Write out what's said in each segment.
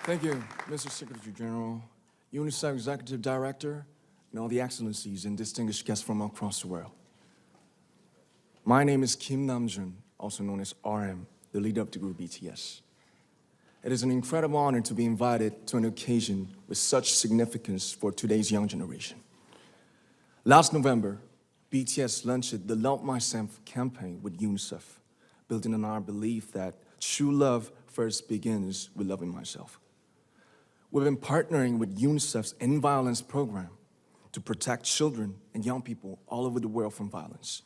Thank you, Mr. Secretary General, UNICEF Executive Director, and all the excellencies and distinguished guests from across the world. My name is Kim Namjoon, also known as RM, the leader of the group BTS. It is an incredible honor to be invited to an occasion with such significance for today's young generation. Last November, BTS launched the Love Myself campaign with UNICEF, building on our belief that true love first begins with loving myself. We've been partnering with UNICEF's End Violence program to protect children and young people all over the world from violence.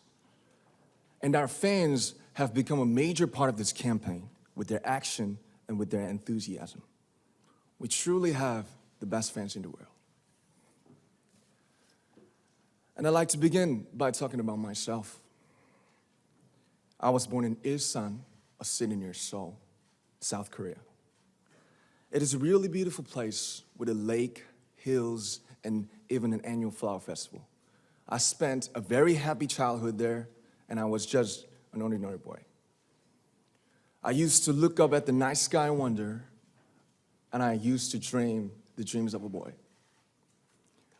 And our fans have become a major part of this campaign with their action and with their enthusiasm. We truly have the best fans in the world. And I'd like to begin by talking about myself. I was born in Ilsan, a city near Seoul, South Korea. It is a really beautiful place with a lake, hills, and even an annual flower festival. I spent a very happy childhood there, and I was just an ordinary boy. I used to look up at the night sky and wonder, and I used to dream the dreams of a boy.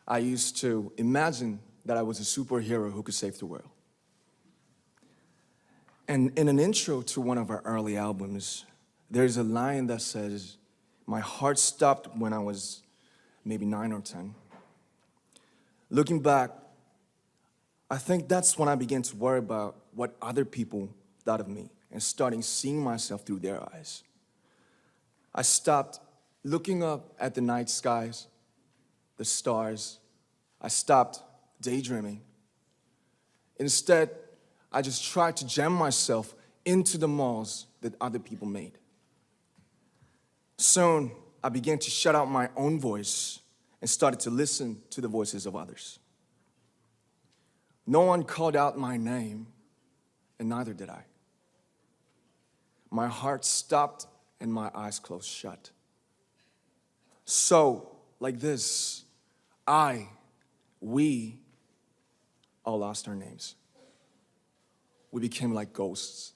I used to imagine that I was a superhero who could save the world. And in an intro to one of our early albums, there's a line that says, "My heart stopped when I was maybe 9 or 10. Looking back, I think that's when I began to worry about what other people thought of me and starting seeing myself through their eyes. I stopped looking up at the night skies, the stars. I stopped daydreaming. Instead, I just tried to jam myself into the malls that other people made. Soon, I began to shut out my own voice and started to listen to the voices of others. No one called out my name, and neither did I. My heart stopped and my eyes closed shut. So, like this, we all lost our names. We became like ghosts.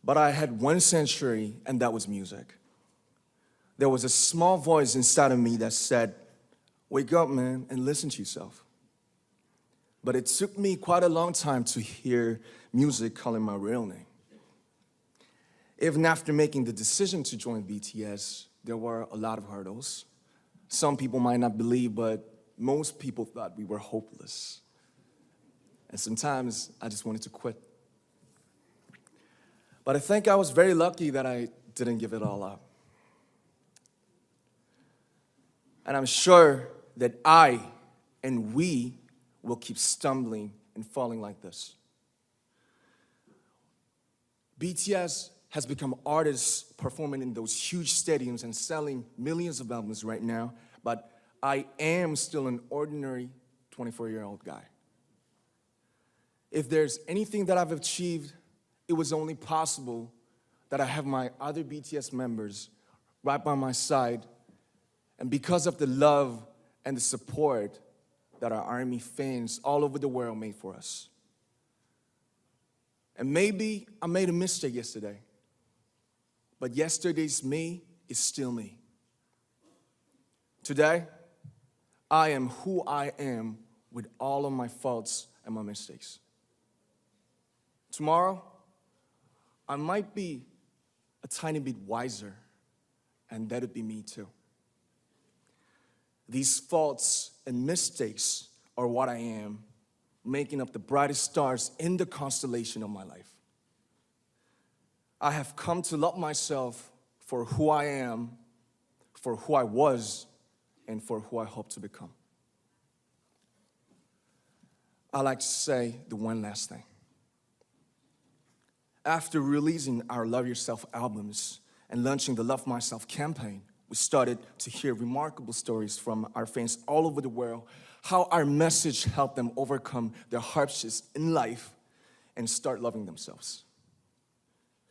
But I had one sanctuary, and that was music. There was a small voice inside of me that said, "Wake up, man, and listen to yourself." But it took me quite a long time to hear music calling my real name. Even after making the decision to join BTS, there were a lot of hurdles. Some people might not believe, but most people thought we were hopeless. And sometimes I just wanted to quit. But I think I was very lucky that I didn't give it all up. And I'm sure that I and we will keep stumbling and falling like this. BTS has become artists performing in those huge stadiums and selling millions of albums right now, but I am still an ordinary 24-year-old guy. If there's anything that I've achieved, it was only possible that I have my other BTS members right by my side, and because of the love and the support that our ARMY fans all over the world made for us. And maybe I made a mistake yesterday, but yesterday's me is still me. Today, I am who I am with all of my faults and my mistakes. Tomorrow, I might be a tiny bit wiser, and that'd be me too. These faults and mistakes are what I am, making up the brightest stars in the constellation of my life. I have come to love myself for who I am, for who I was, and for who I hope to become. I like to say the one last thing. After releasing our Love Yourself albums and launching the Love Myself campaign, we started to hear remarkable stories from our fans all over the world, how our message helped them overcome their hardships in life and start loving themselves.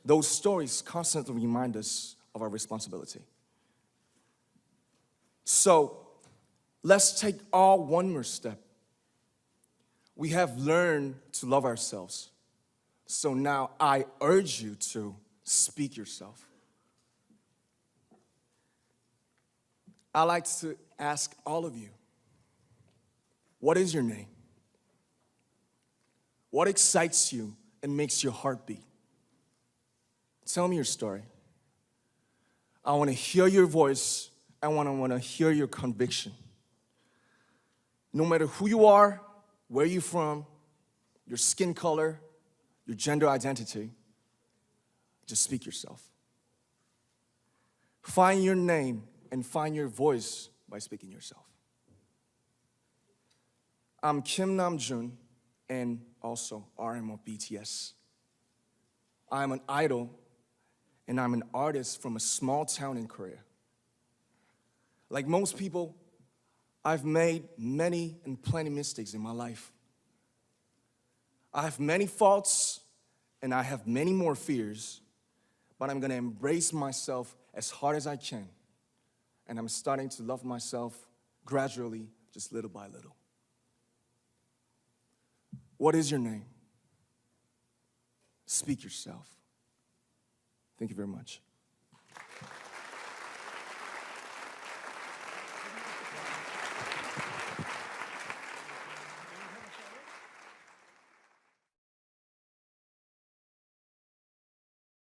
Those stories constantly remind us of our responsibility. So, let's take all one more step. We have learned to love ourselves. So now I urge you to speak yourself. I'd like to ask all of you, what is your name? What excites you and makes your heart beat? Tell me your story. I want to hear your voice. I want to hear your conviction. No matter who you are, where you're from, your skin color, your gender identity, just speak yourself. Find your name and find your voice by speaking yourself. I'm Kim Namjoon and also RM of BTS. I'm an idol and I'm an artist from a small town in Korea. Like most people, I've made many and plenty mistakes in my life. I have many faults and I have many more fears, but I'm gonna embrace myself as hard as I can. And I'm starting to love myself gradually, just little by little. What is your name? Speak yourself. Thank you very much.